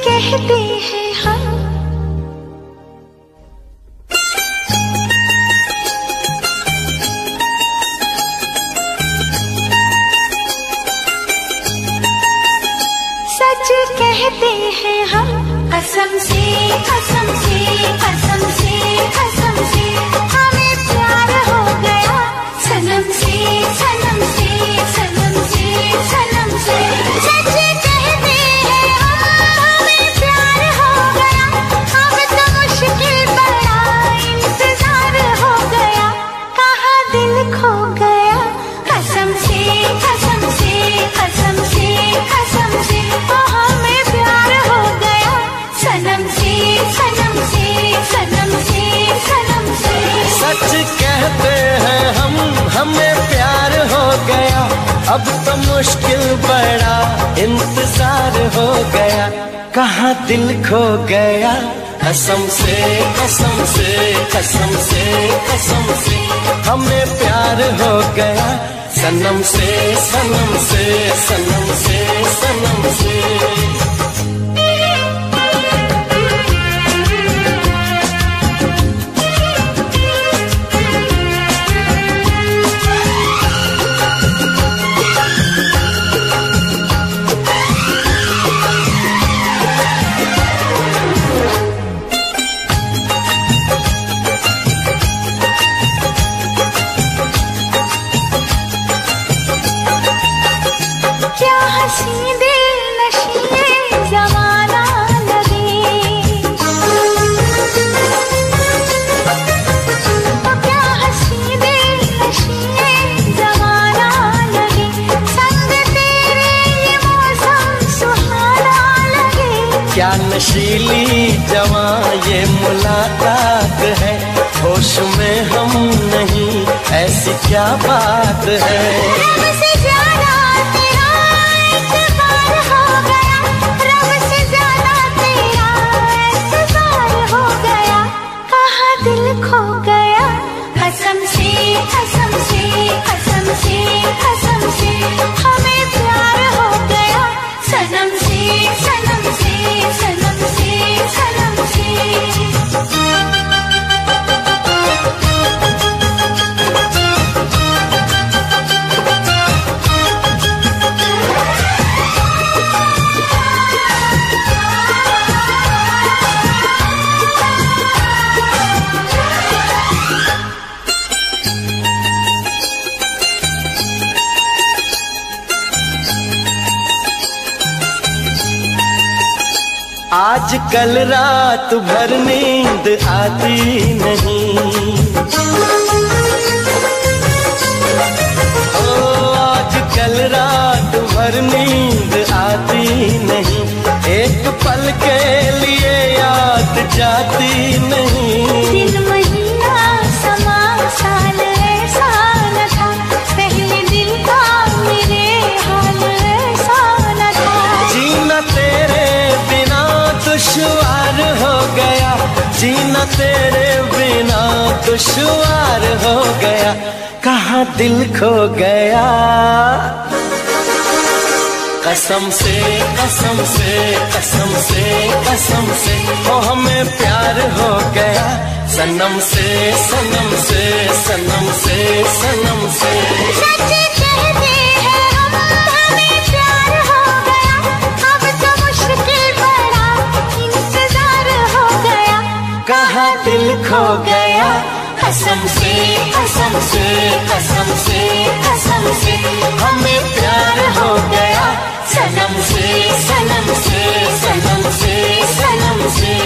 कहते हैं हम, सच कहते हैं हम, कसम से कसम से कसम से कसम से हमें प्यार हो गया, सनम से सनम से सनम से सनम से। सच कहते हैं हम, हमें प्यार हो गया, अब तो मुश्किल बड़ा इंतजार हो गया, कहाँ दिल खो गया, कसम से कसम से कसम से कसम से हमें प्यार हो गया, सनम से सनम से सनम से सनम से। सच कहते हैं हम, हमें प्यार हो गया, अब तो मुश्किल बड़ा इंतजार हो गया, कहाँ दिल खो गया, कसम से कसम से कसम से कसम से हमें प्यार हो गया, सनम से सनम से सनम से सनम से। क्या हंसी दिल नशीले जमाना लगे, क्या हंसी दिल नशीले जमाना लगे, संग तेरे ये मौसम सुहाना लगे। क्या नशीली जवां ये मुलाकात है, होश में हम नहीं ऐसी क्या बात है। रब से ज्यादा तेरा एतबार हो गया, रब से ज्यादा तेरा एतबार हो गया, कहाँ दिल खो गया, कसम से कसम से कसम से कसम से हमें प्यार हो गया, सनम से सनम से सनम से सनम से। आज कल रात भर नींद आती नहीं, ओ आज कल रात भर नींद आती नहीं, एक पल के लिए याद जाती नहीं। दिन महीना समा साल ऐसा न था, पहले दिल का मेरे हाल ऐसा न था। जीना तेरे बिना दुश्वार हो गया, जीना तेरे बिना दुश्वार हो गया, कहाँ दिल खो गया, कसम से कसम से कसम से कसम से ओ हमें प्यार हो गया, सनम से सनम से सनम से सनम से। सच कहते हैं हम, हमें प्यार हो गया, अब तो मुश्किल बड़ा इंतजार हो गया, कहाँ दिल खो गया, कसम से कसम से कसम से कसम से हमें प्यार हो गया, सनम से सनम से सनम से सनम से।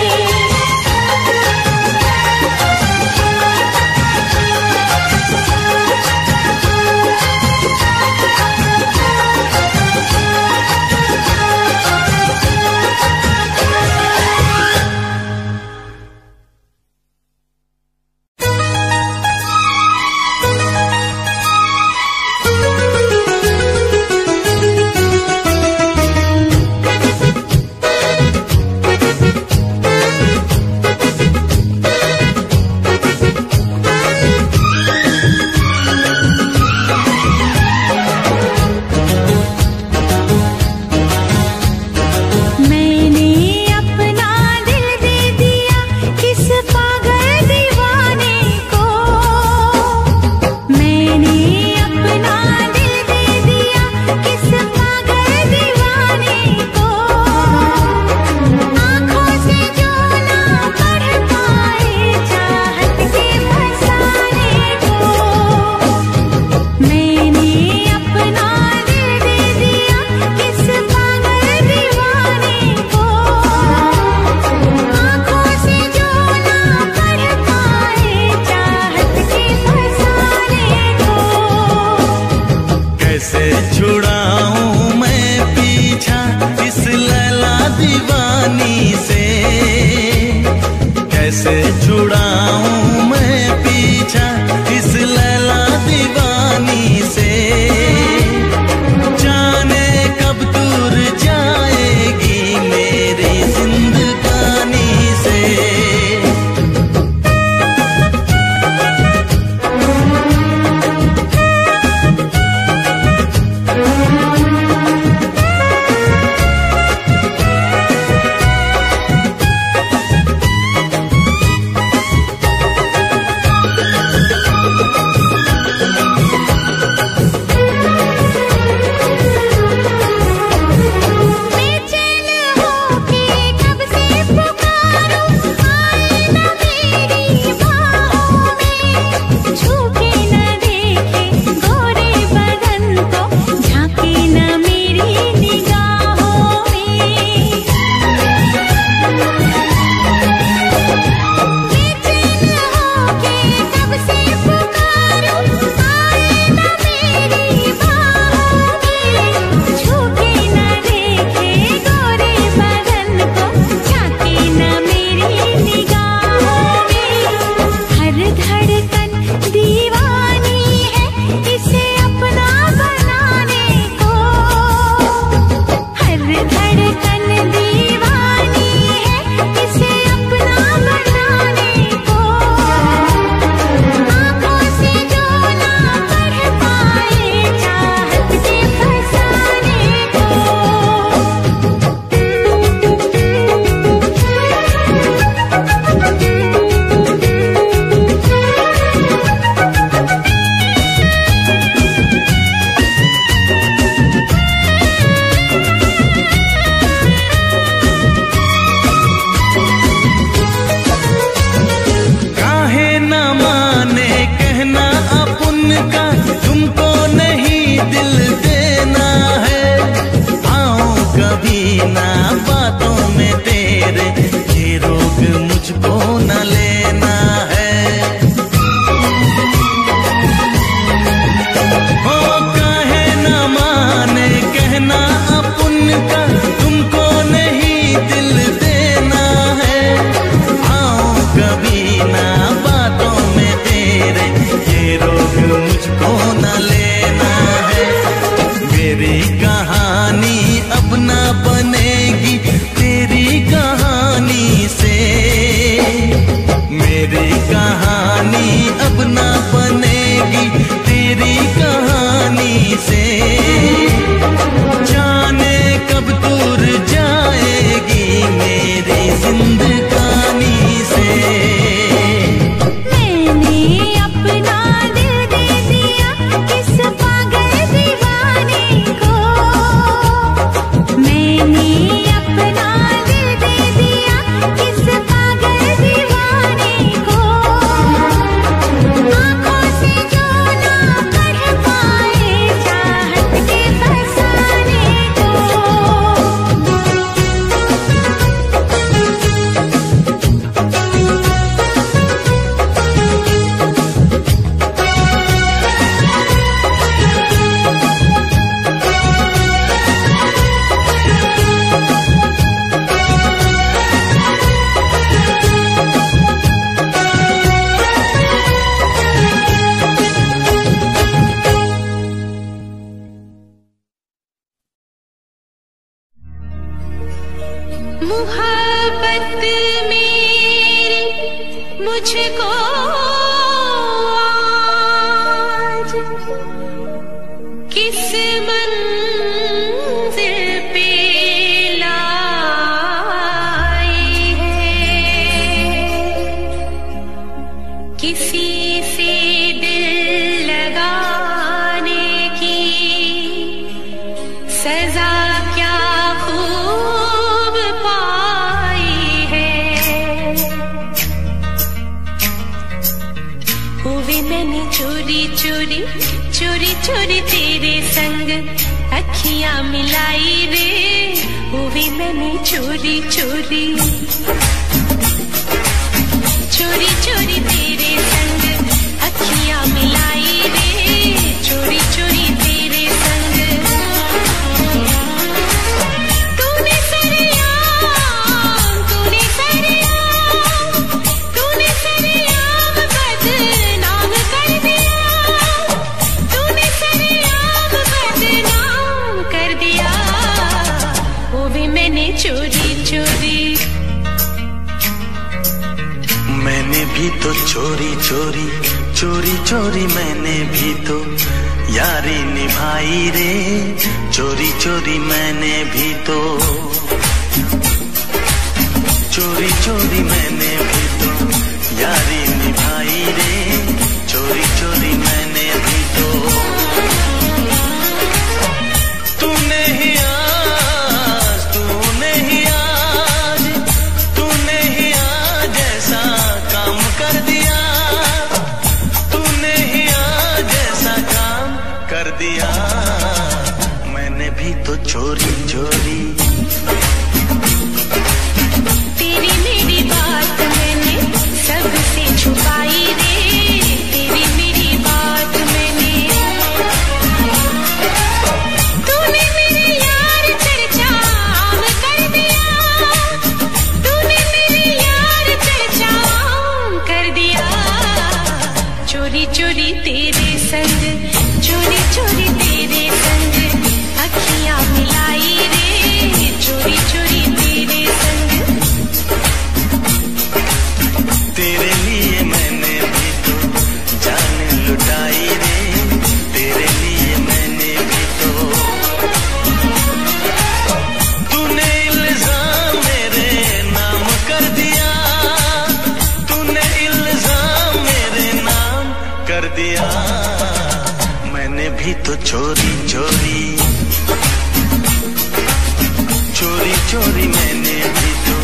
छुड़ाऊं मैं पीछा इस लैला दीवानी से, कैसे छुड़ाऊं मैं पीछा इस लैला दीवानी से, जाने कब दूर जाएगी मेरी जिंदगानी से। तुमको नहीं दिल देना है, आऊं कभी ना बातों में तेरे, ये रोग मुझको न लेना है। ओ कहे न माने कहना अपन का, तुमको नहीं दिल देना है, आऊं कभी ना बातों में तेरे, ये रोग मुझको न लेना है। मेरी कहानी अब ना बनेगी तेरी कहानी से, मेरी कहानी अब ना बनेगी तेरी कहानी से, जाने कब दूर जाएगी मेरी जिंदगानी से। मोहब्बत मेरी मुझको आज किस मंजिल पे लाई है, किसी से दिल लगाने की सजा क्या चोरी चोरी चोरी चोरी तेरे संग अखियां मिलाई रे, हुई मैंने चोरी चोरी चोरी चोरी तेरे संग अखियां मिलाई रे, चोरी चोरी तेरे संग। भी तो चोरी चोरी चोरी चोरी मैंने भी तो यारी निभाई रे। चोरी चोरी मैंने भी तो चोरी चोरी मैंने भी तो यारी निभाई रे। चोरी चोरी मैंने भी तो तूने ही आज ऐसा काम कर दिया। तूने ही आज ऐसा काम कर दिया। मैंने भी तो चोरी चोरी तेरी मेरी बात मैंने सबसे छुपाई रे। तेरी मेरी बात मैंने तूने मेरे यार चर्चा कर दिया। तूने मेरे यार चर्चा कर दिया। चोरी चोरी तेरे संग चोरी चोरी तेरे संग अखियां मिलाई रे। चोरी चोरी तेरे संग तेरे लिए मैंने भी तो जान लुटाई रे। तेरे लिए मैंने भी तो तूने इल्जाम मेरे नाम कर दिया। तूने इल्जाम मेरे नाम कर दिया। मैंने भी तो चोरी चोरी चोरी चोरी मैंने भी तो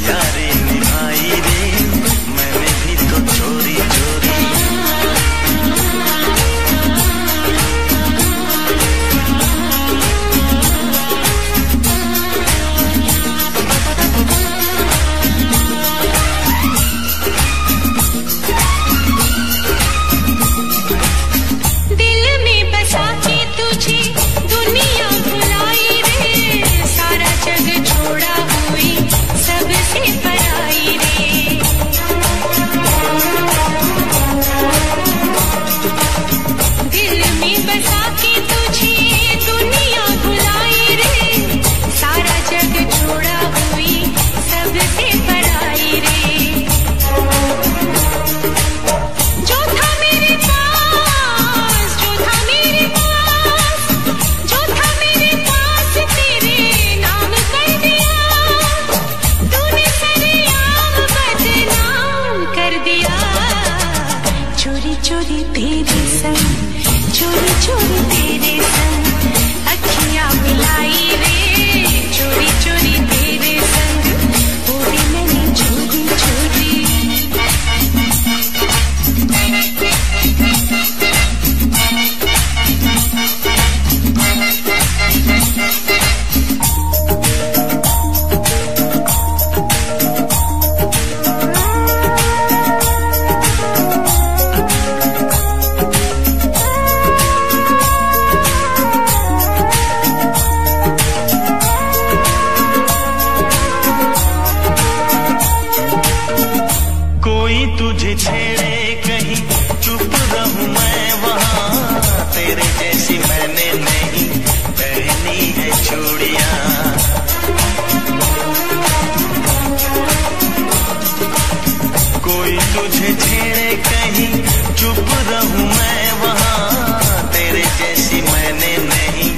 यारी निभाई रे। मैंने भी तो चोरी चोरी दिल में बसा के तुझे दुनिया भुलाई रे। सारा जग छोड़ा हुई सबसे पराई रे। दिल में बसा के तुझे दुनिया भुलाई रे। सारा जग छोड़ा हुई सबसे पराई रे। जो था मेरे पास जो था मेरे पास जो था मेरे पास तेरे नाम कर दिया। तूने सरेआम बदनाम कर दिया। चोरी चोरी तेरे संग चोरी चोरी तेरे संग अखियां मिलाई रे। चोरी चोरी तेरे संग वो भी मैंने चोरी चोरी कोई तुझे छेड़े कहीं चुप रहूं मैं वहां। तेरे जैसी मैंने नहीं पहनी है चूड़ियां। कोई तुझे छेड़े कहीं चुप रहूं मैं वहां। तेरे जैसी मैंने नहीं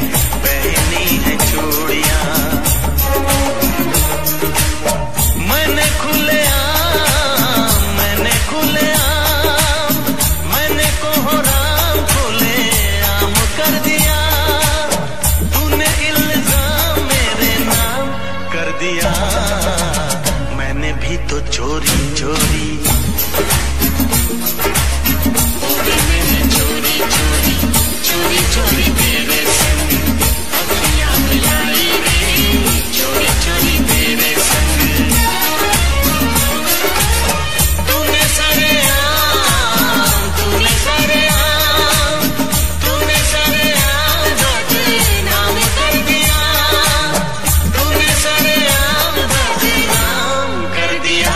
पहनी है चूड़ियां। मैंने खुलेआम मैंने कोहराम खुलेआम कर दिया। तूने इल्जाम मेरे नाम कर दिया। मैंने भी तो चोरी चोरी चोरी चोरी चोरी चोरी तेरे संग अखियां मिलाई रे। चोरी चोरी तेरे संग तूने सरेआम बदनाम कर दिया। तूने सरेआम बदनाम कर दिया।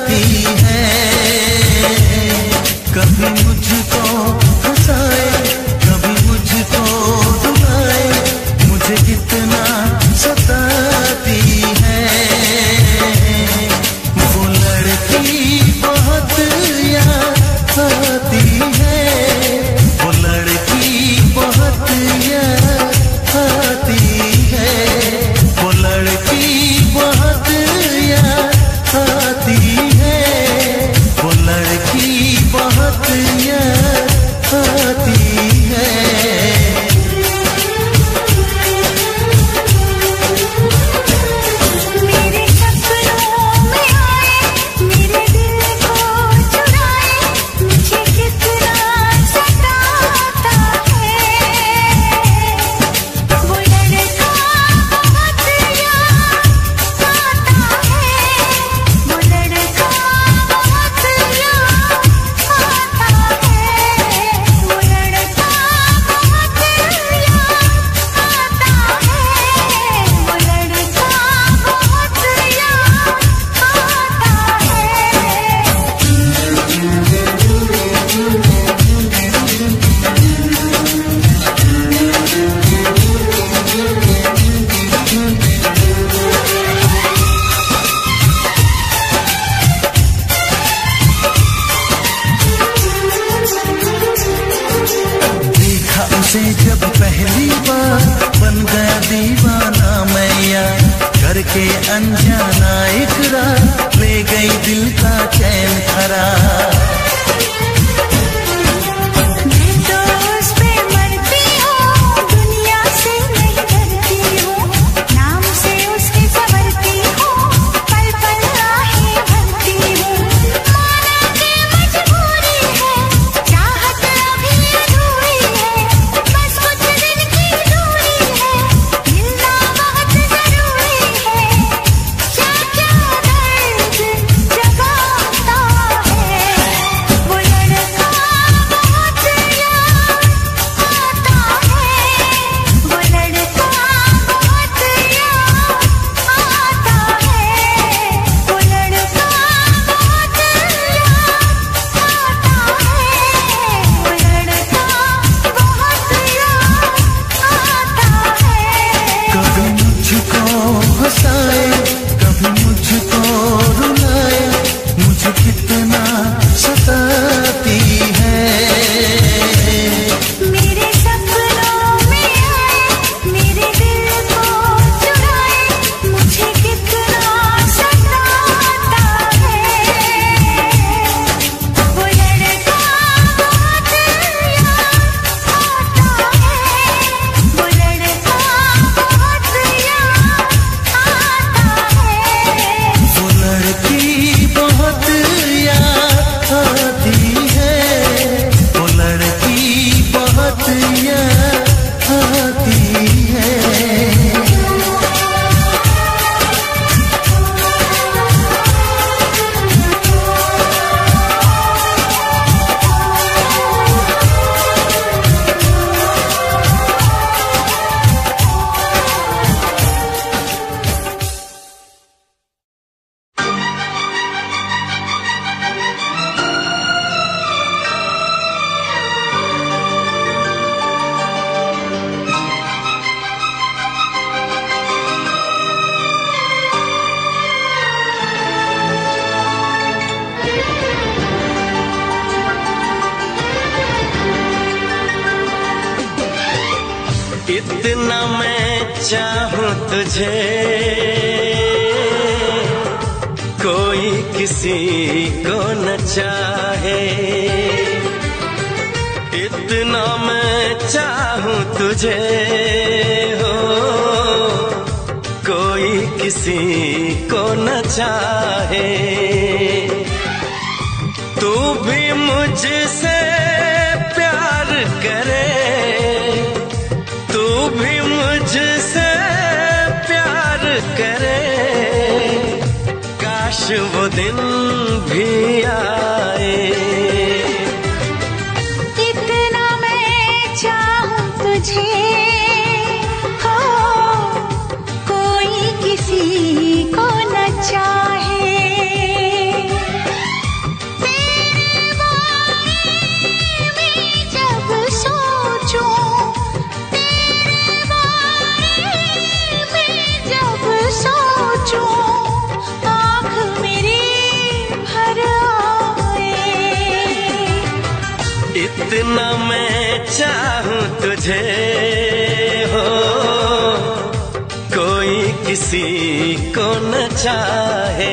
सताती है। कभी मुझको हंसाए, कभी मुझको रुलाए, मुझे कितना सताती है। वो लड़की बहुत याद आती है, वो लड़की बहुत याद आती है, वो लड़की बहुत याद आती है, वो लड़की बहुत याद आती है। मेरे सपनों में आए, मेरे दिल को चुराए, मुझे कितना सताता है। वो लड़का बहुत याद आता है, वो लड़का बहुत याद आता है, वो लड़का बहुत याद आता है, वो लड़का बहुत देखा उसे जब पहली बार, बन गया दीवाना मैं यार, करके अनजाना इकरार, ले गई दिल का चैन करार। मैं तो उस पे मरती हूँ, दुनिया से नहीं डरती हूँ, नाम से उसकी संवरती हूँ, पल पल आहें भरती हूँ। माना कि मजबूरी है, चाहत अभी अधूरी है, बस कुछ दिन की दूरी है, मिलना बहुत जरूरी है। क्या क्या दर्द जगाता है, वो लड़का बहुत याद आता है, वो लड़का बहुत याद आता है, वो लड़का बहुत याद आता है, वो लड़का बहुत याद आता है। कभी मुझको हंसाए, कभी मुझको रुलाए, मुझे कितना सताती है। मेरे सपनों में आए, मेरे दिल को चुराए, मुझे कितना सताता है। वो लड़का बहुत याद आता है, वो लड़का बहुत याद आता है। वो लड़की बहुत याद आती है, वो लड़की बहुत याद आती है। इतना मैं चाहूं तुझे, कोई किसी को न चाहे। इतना मैं चाहूं तुझे, हो कोई किसी को न चाहे। तू भी मुझसे प्यार करे, तू भी मुझसे प्यार करे, काश वो दिन भी आए। इतना मैं चाहूं तुझे, हो कोई किसी को न चाहे। चाहूं तुझे हो, कोई किसी को न चाहे।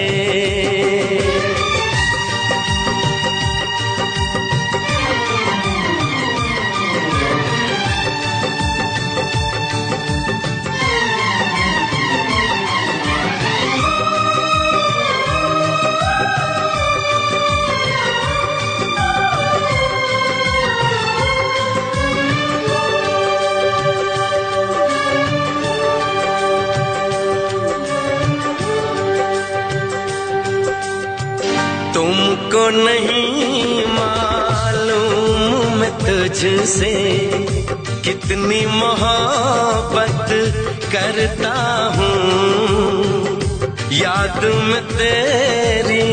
तुमको नहीं मालूम मैं तुझसे कितनी मोहब्बत करता हूँ। याद में तेरी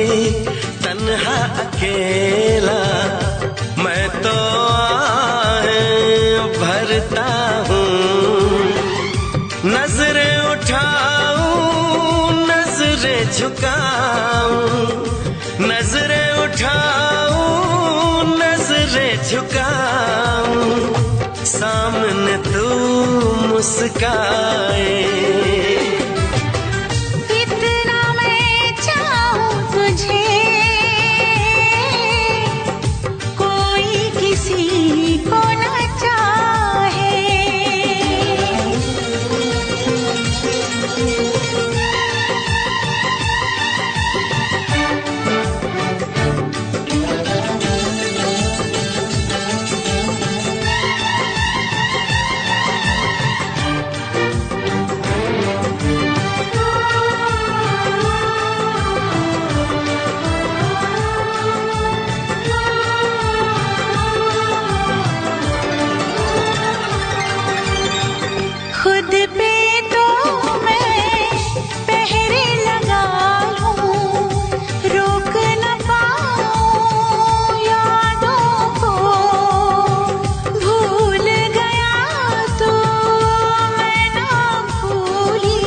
तन्हा अकेला मैं तो आहें भरता हूँ। नजरें उठाऊं नजरें झुकाऊं, नजरें उठाऊं नजरें झुकाऊं, सामने तू मुस्काए। इतना मैं चाहूं तुझे, कोई किसी को न चाहे। खुद पे तो मैं पहरे लगा लूं, रोक न पाऊं यादों को। भूल गया तो मैं ना भूली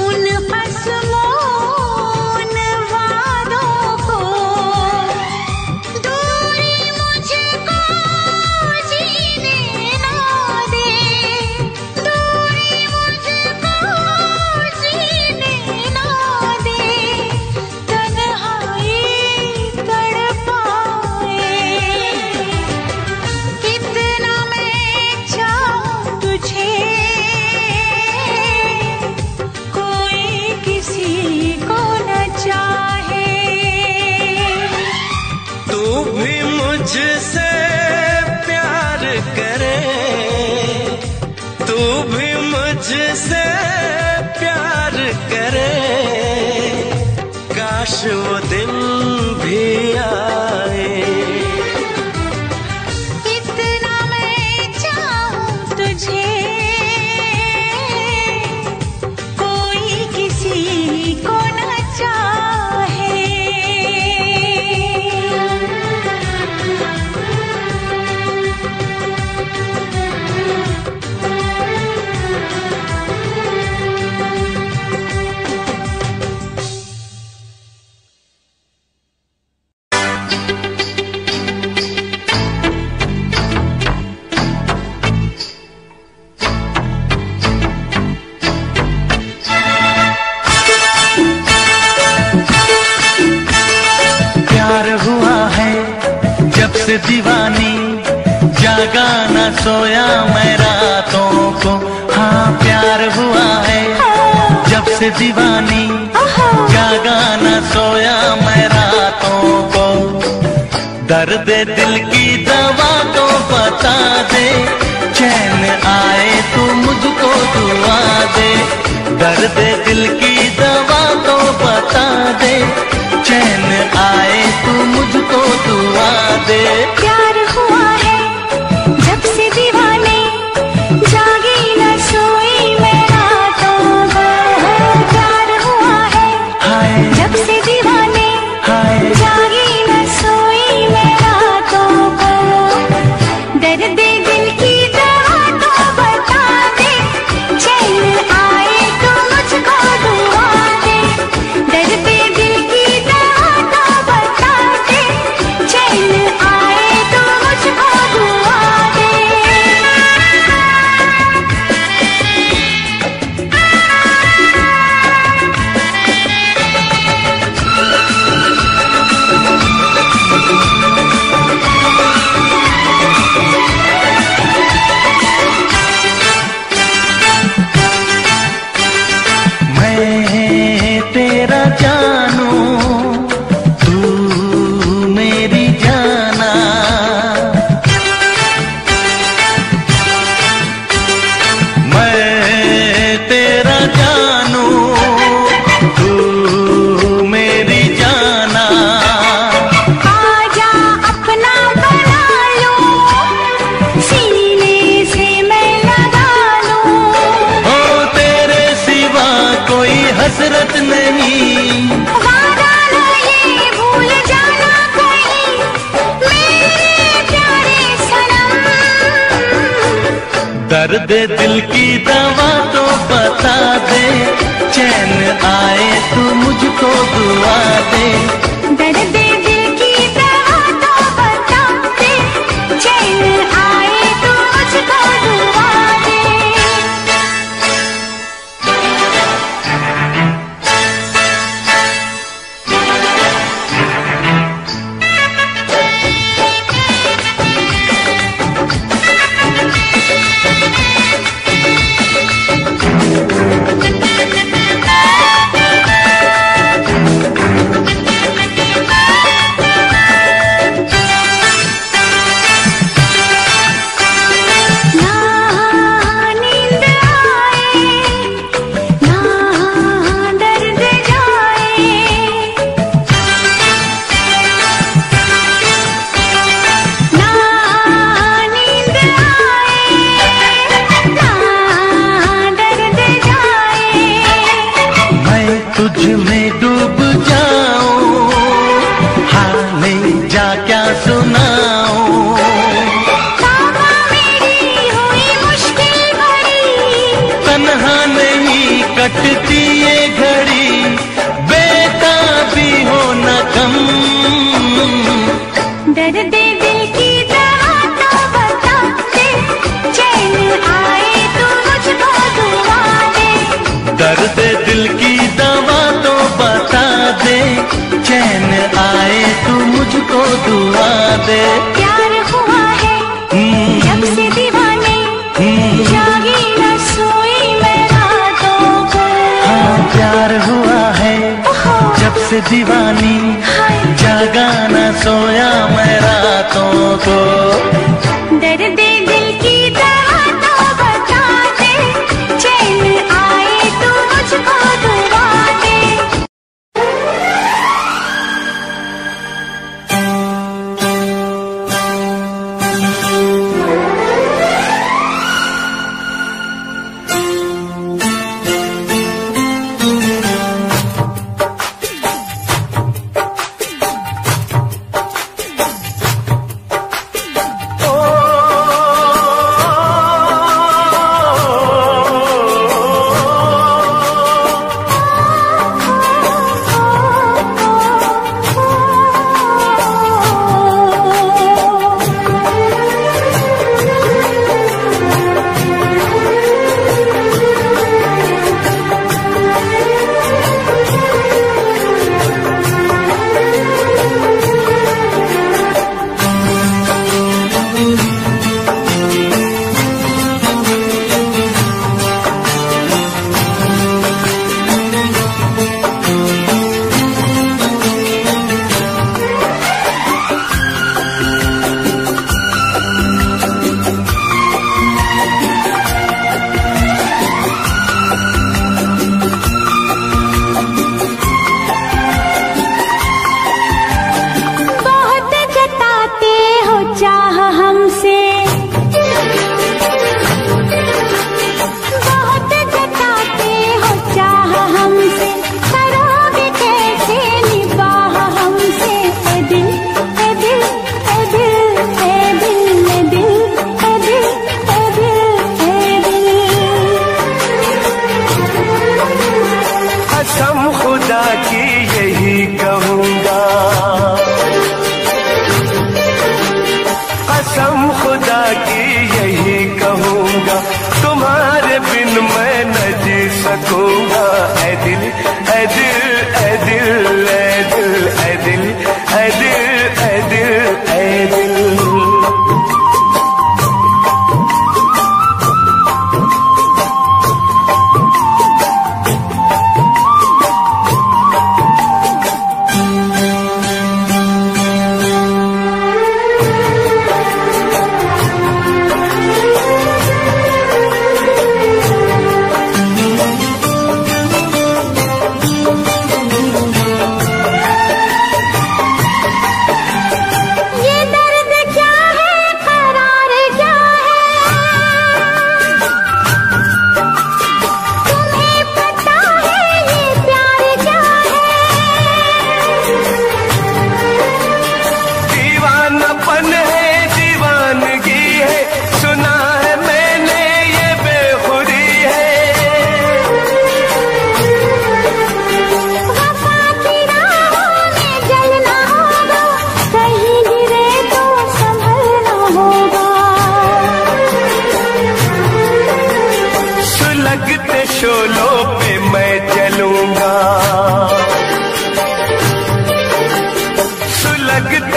उन कसमों उन वादों को। दूरी मुझको जीने ना दे, मुझसे प्यार करे, तू भी मुझसे प्यार करे। काश वो दिन भी आए। इतना मैं चाहूं तुझे, कोई किसी को न चाहे। दीवानी जागा न सोया मैं रातों को। हाँ प्यार हुआ है जब से दीवानी जागा न सोया मैं रातों को। दर्द दिल की दवा तो बता दे, चैन आए तू मुझको दुआ दे। दर्द दिल की दवा तो बता दे, चैन आए तू मुझको दुआ दे। प्यार हुआ है जब से दीवाने जागी न सोई मैं रातों को। प्यार हुआ है जब से दीवाने जागी न सोई मैं रातों को। दर्द दिल की दवा तो बता दे, चैन आए तो मुझको दुआ दे। दर्द दिल की दवा तो बता दे, चैन आए दर्द दिल की दवा तो बता दे, चैन आए तू मुझको दुआ दे। दर्द दिल की दवा तो बता दे, चैन आए तो मुझको दुआ दे। तुझ में डूब जाऊं, हाले जा क्या सुनाऊं। ताबा मेरी हुई मुश्किल भरी, तन्हा नहीं कटती ये घड़ी, बेताबी हो न कम। दर्द दिल की दवा तो बता दे, चैन आए तो मुझको दुआ दे। दर्द दिल की दवा तो बता दे, चैन आए तू मुझको दुआ दे। प्यार हुआ है जब से दीवाने, जागी न सोई मैं रातों को। हाँ प्यार हुआ है जब से दीवानी, जागा न सोया मैं रातों को। दर्द दिल की दवा तो बता दे, चैन आए तो मुझको दुआ दे। ओ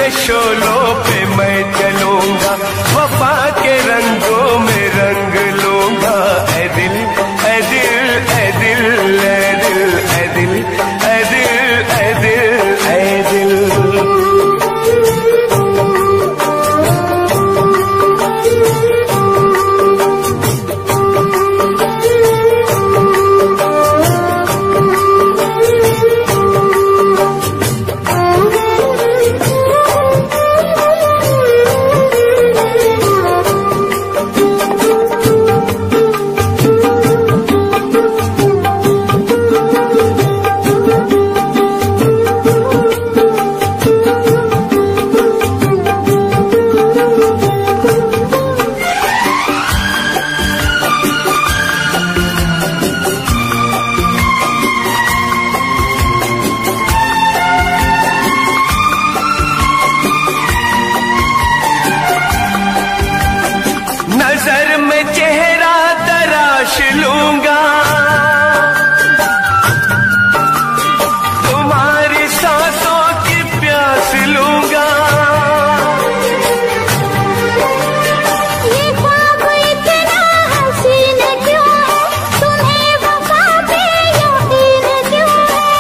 के शोलों पे मैं चलूंगा, वफा के रंगों में रंग लूंगा। ऐ दिल ऐ दिल ऐ दिल ऐ दिल ऐ दिल ऐ दिल ऐ दिल ऐ दिल। नजर में चेहरा तराश लूंगा, तुम्हारी सांसों की प्यास लूंगा। ये ख्वाब इतना हसीन क्यों है, तुम्हें वफा पे यकीन क्यों है।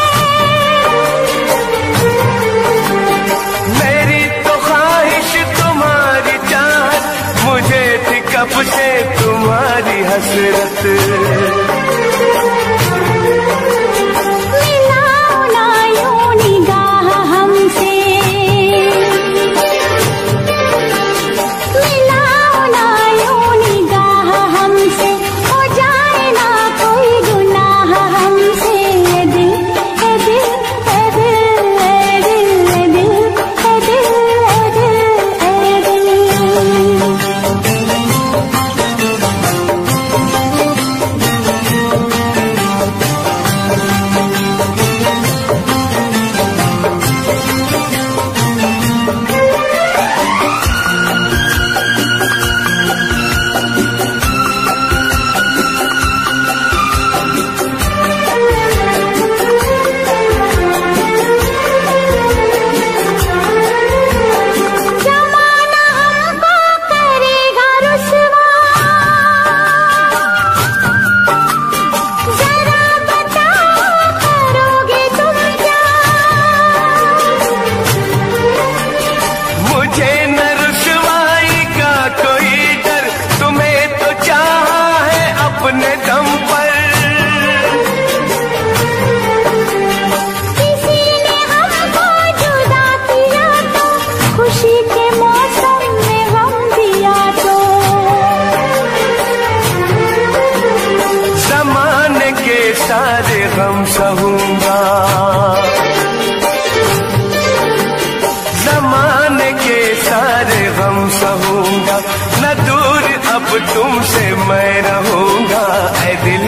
मेरी तो ख्वाहिश तुम्हारी चाहत, मुझे थी कब से तुम्हारी हसरत। मिलाओ ना यूं निगाह हमसे, मिलाओ ना यूं निगाह हमसे, हो जाए ना कोई गुनाह हमसे। ए दिल ए दिल ए दिल ए दिल ए दिल ए दिल ए दिल ए दिल। जमाना हमको करेगा रुसवा, जरा बताओ करोगे तुम क्या। मुझे न रुसवाई का कोई डर, तुम्हें तो चाहा है अपने दम पर। किसी ने हमको जुदा किया तो, खुशी के मौसम में गम दिया तो। ज़माने के सारे गम सहूंगा, ज़माने के सारे गम सहूंगा। न दूर अब तुमसे मैं रहूंगा। ऐ दिल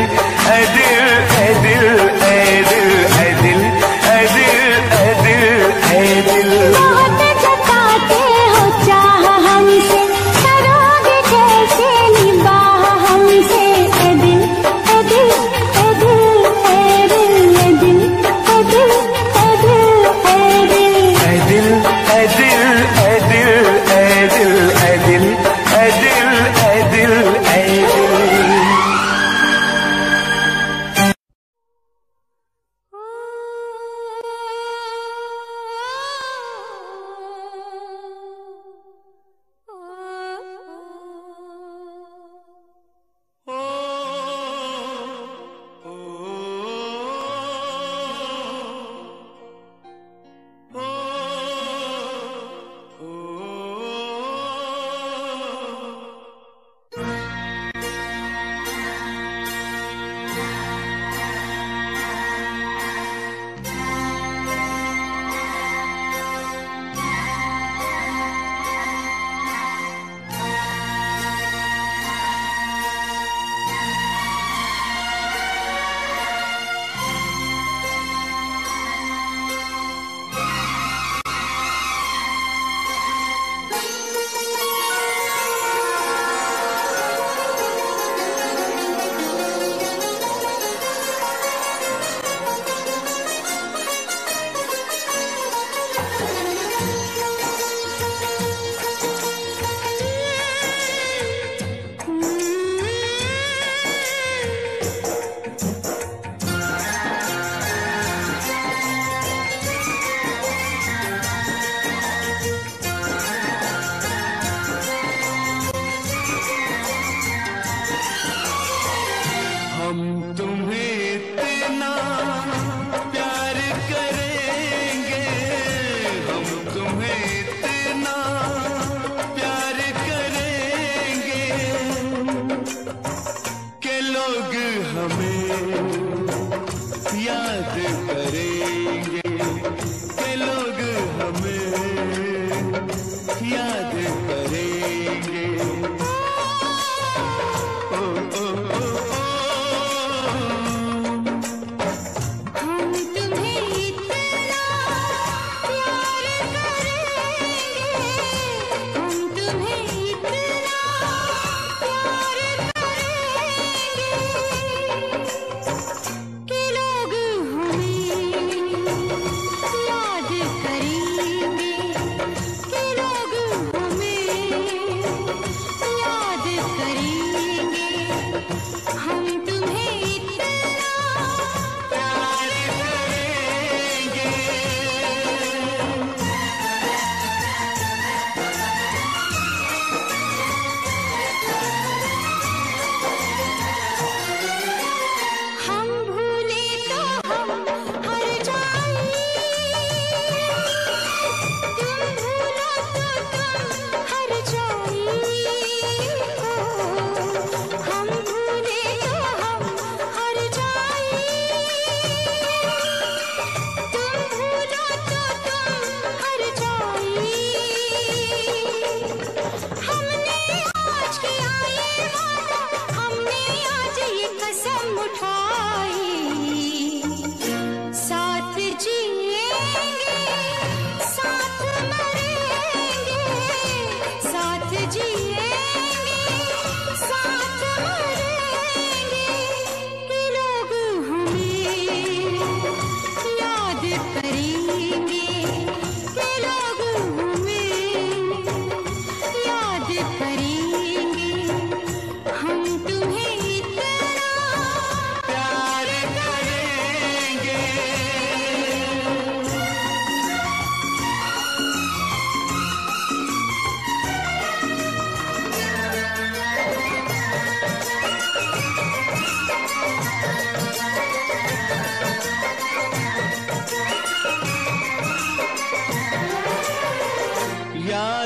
ऐ दिल ऐ दिल ऐ दिल ऐ दिल ऐ दिल ऐ दिल ऐ दिल। बहुत जताते हो चाह हमसे, करोगे कैसे निबाह हमसे। ए दिल ए दिल ए दिल ए दिल ए दिल ए दिल ए दिल ए दिल। ऐ दिल ऐ दिल ऐ दिल ऐ दिल ऐ दिल ऐ दिल ऐ दिल ऐ दिल।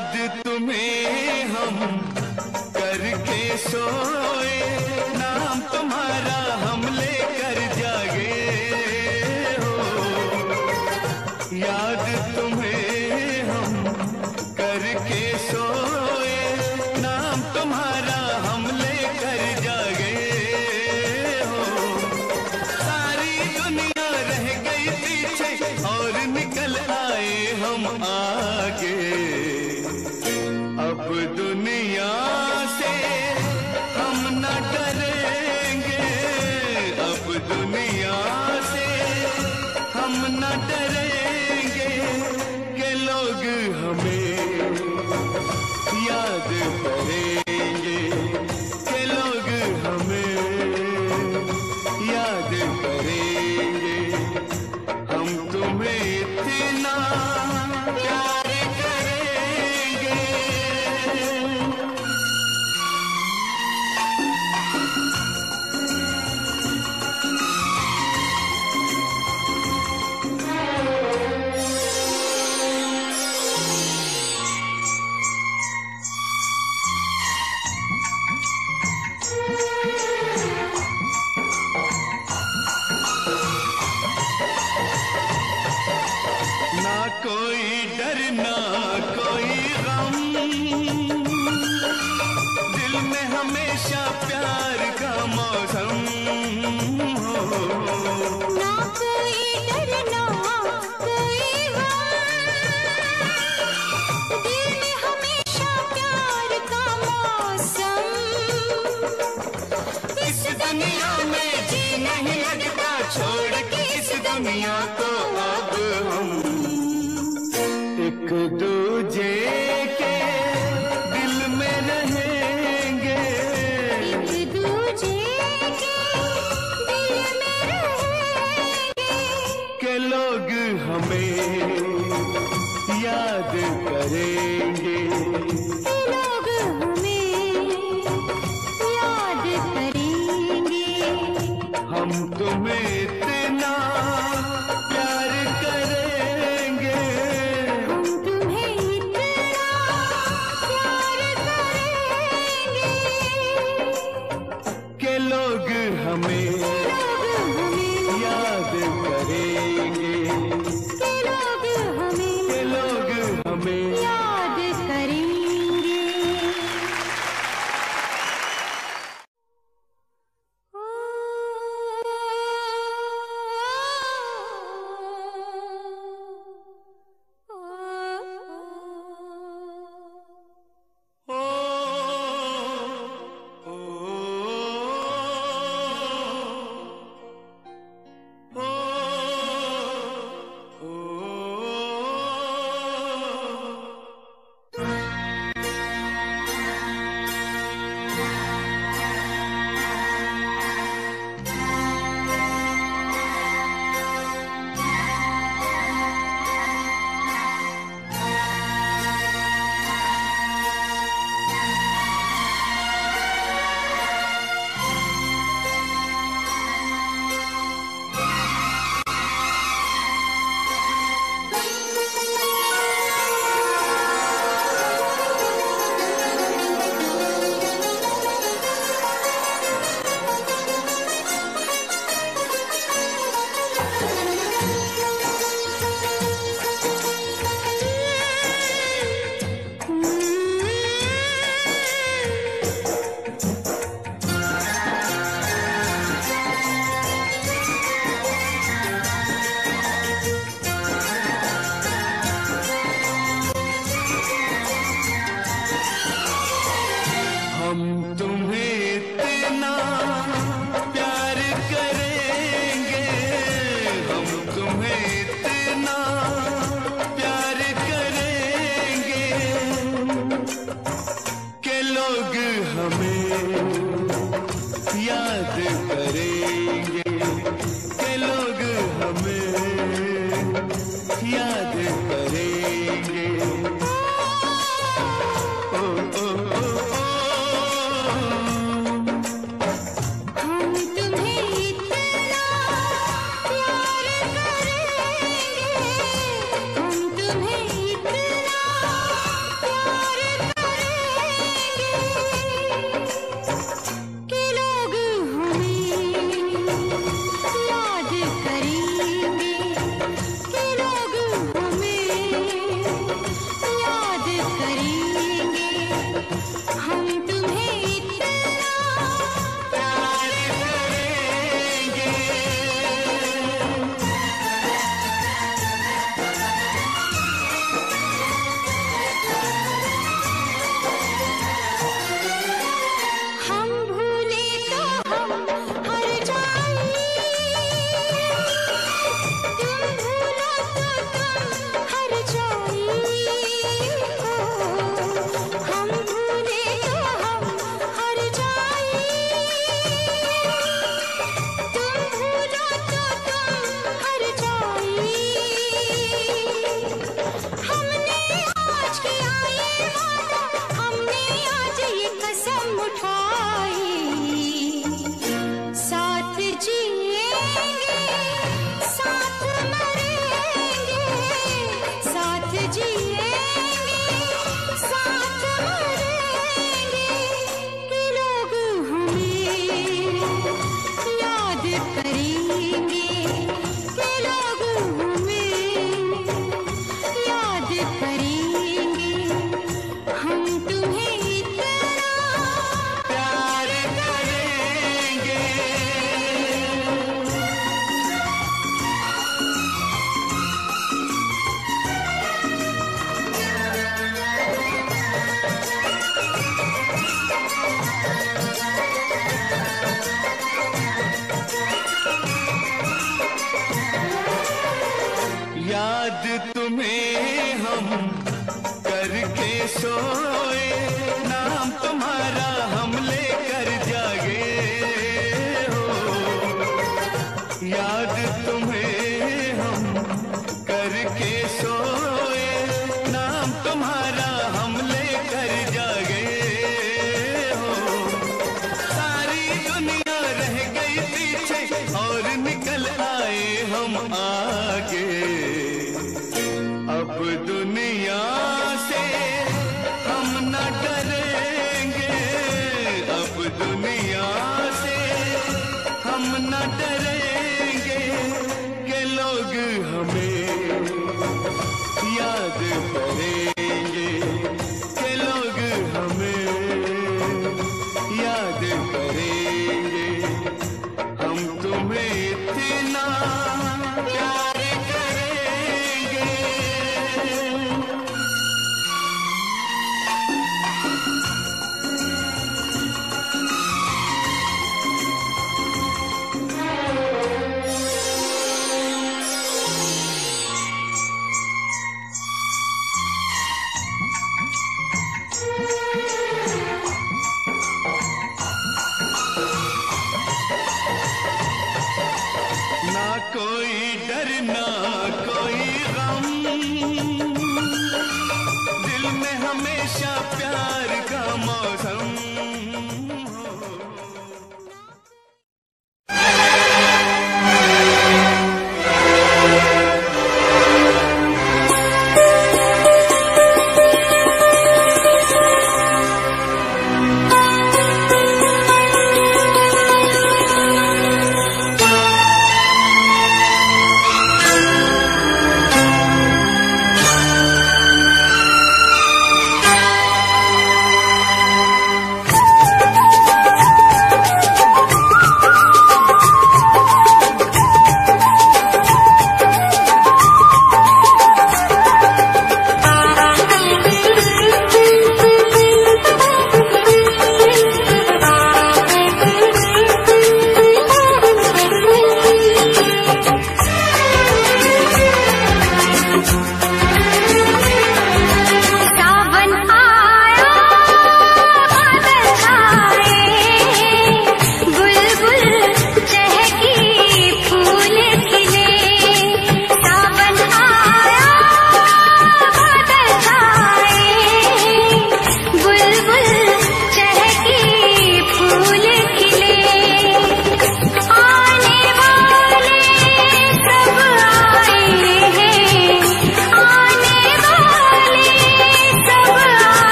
याद तुम्हें हम करके सोए, नाम तुम्हारा हम लेकर जागे हो। याद तुम्हें हम करके सोए, नाम तुम्हारा हम लेकर जागे हो। सारी दुनिया रह गई पीछे और निकल आए हम आगे। अब दुनिया से हम न डरेंगे, अब दुनिया से हम न डरेंगे कि लोग हमें याद करेंगे, कि लोग हमें याद करेंगे। हम तुम्हें इतना प्यार करेंगे। ना कोई डर ना कोई गम, दिल में हमेशा प्यार का मौसम हो। ना कोई डर ना कोई गम, दिल में हमेशा प्यार का मौसम। इस दुनिया में जी नहीं लगता, छोड़ के इस दुनिया को अब हम एक दूजे के दिल में रहेंगे, एक दूजे के दिल में रहेंगे। के लोग हमें याद करेंगे, के लोग हमें याद करेंगे। हम तुम्हें इतना प्यार करेंगे, हम तुम्हें इतना प्यार करेंगे के लोग हमें लोग हमें याद करेंगे, के लोग हमें के लोग हमें याद करेंगे।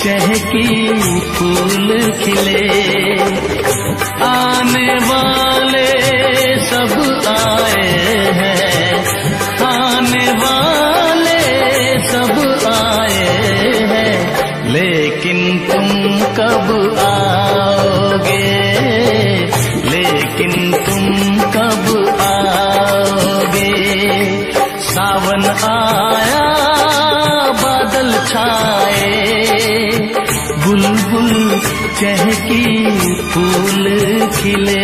चहकी फूल खिले, आने वाले सब आए हैं, आने वाले सब आए हैं, लेकिन तुम कब आओगे, लेकिन तुम कब आओगे। सावन आया बादल छाए, बुलबुल चहकी फूल खिले।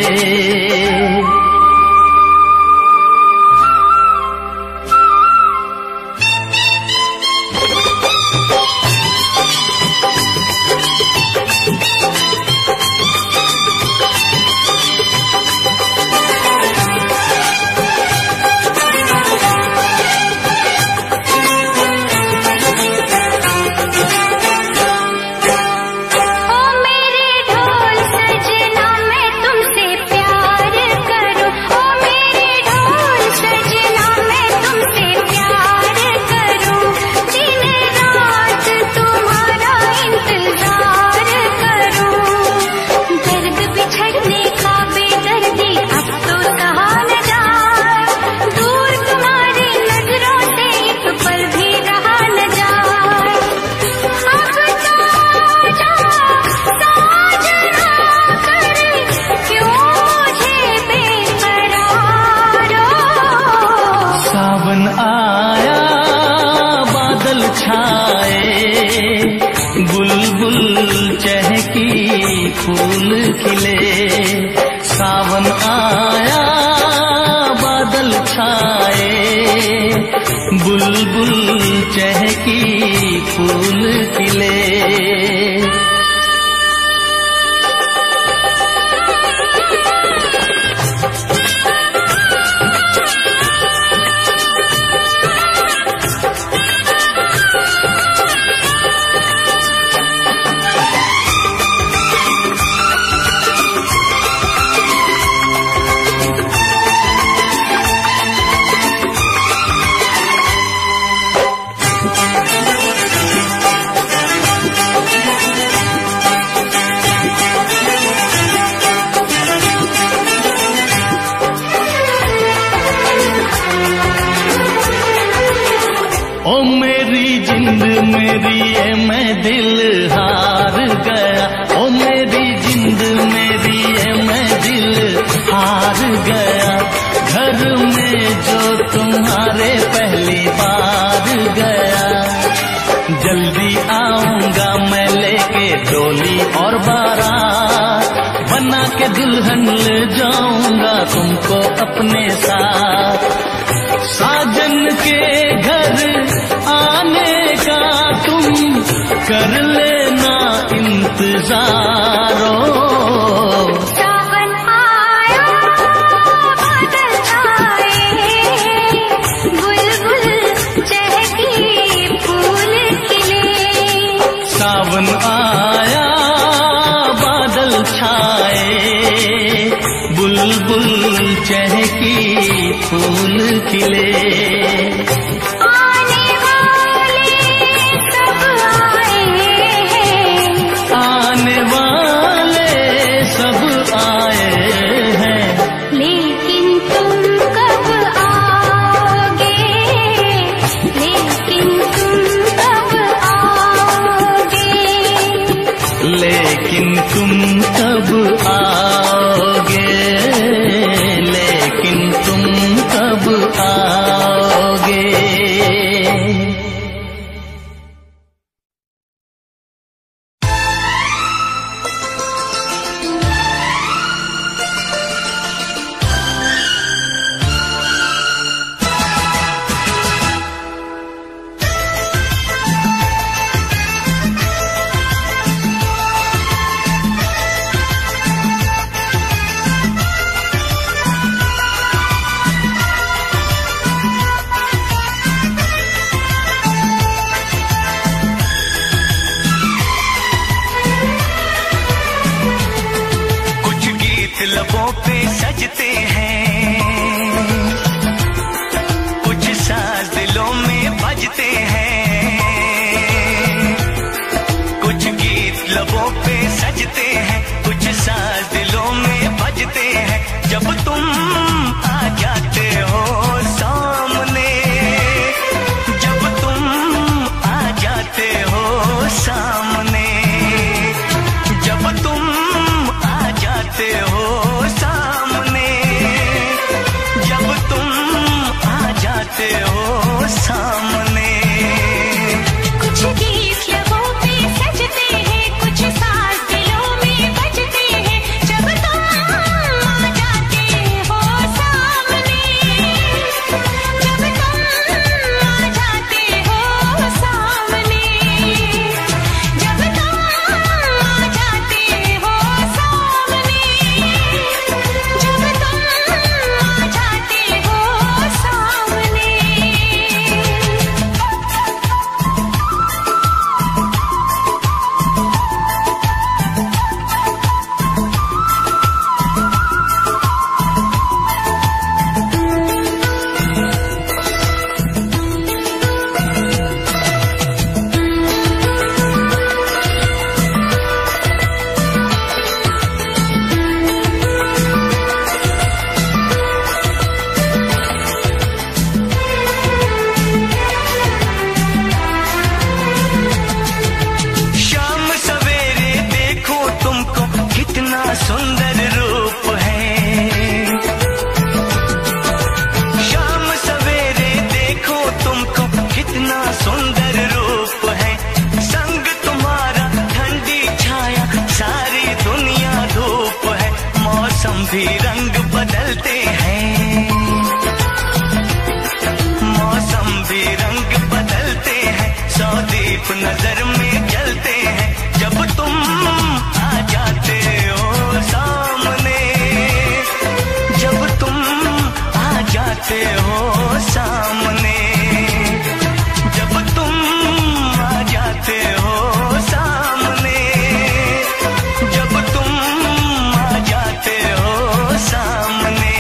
ओ मेरे ढोल सजना मैं तुमसे बुलबुल चहकी फूल खिले। ओ मेरी जिंद मेरी ये मैं दिल हार गया। ओ मेरी जिंद मेरी ये मैं दिल हार गया। घर में जो तुम्हारे पहली बार गया। जल्दी आऊंगा मैं लेके डोली और बारात, बना के दुल्हन ले जाऊंगा तुमको अपने साथ। साजन के घर आने का तुम कर लेना इंतजारो। सावन आया बादल छाए, बुलबुल चहकी फूल खिले। सावन आया बादल छाए, बुलबुल चहकी फूल खिले। आने वाले सब आए हैं, आने वाले सब आए हैं, लेकिन तुम कब आओगे, लेकिन तुम कब आओगे। लेकिन तुम कब आओगे, लेकिन तुम कब आओगे। लबों पे सजते हैं, कुछ साज दिलों में बजते हैं। कुछ गीत लबों पे सजते हैं, कुछ साज दिलों में बजते हैं। जब तुम आ जाते हो सामने, जब तुम आ जाते हो सामने, जब तुम आ जाते हो सामने, जब तुम आ जाते हो सामने। रूप नजर में जलते हैं जब तुम आ जाते हो सामने, जब तुम आ जाते हो सामने, जब तुम आ जाते हो सामने, जब तुम आ जाते हो सामने।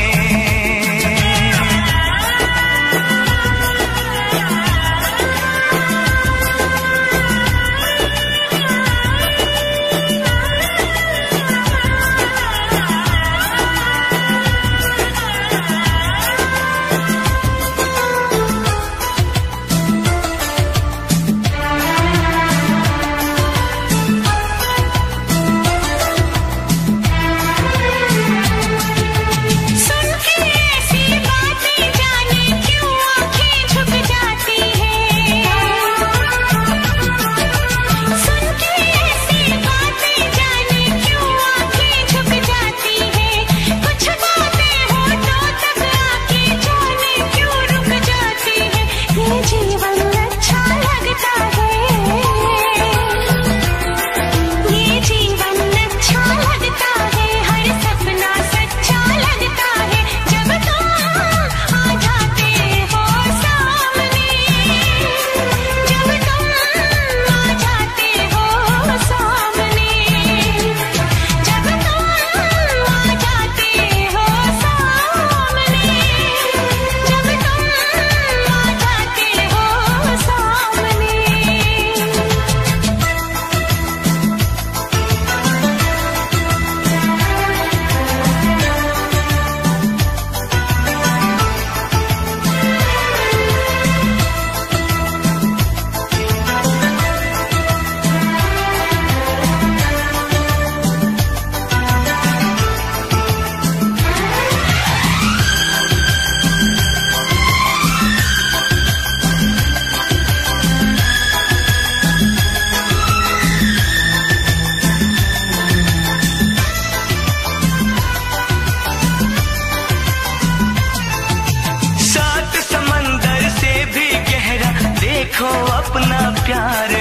देखो अपना प्यार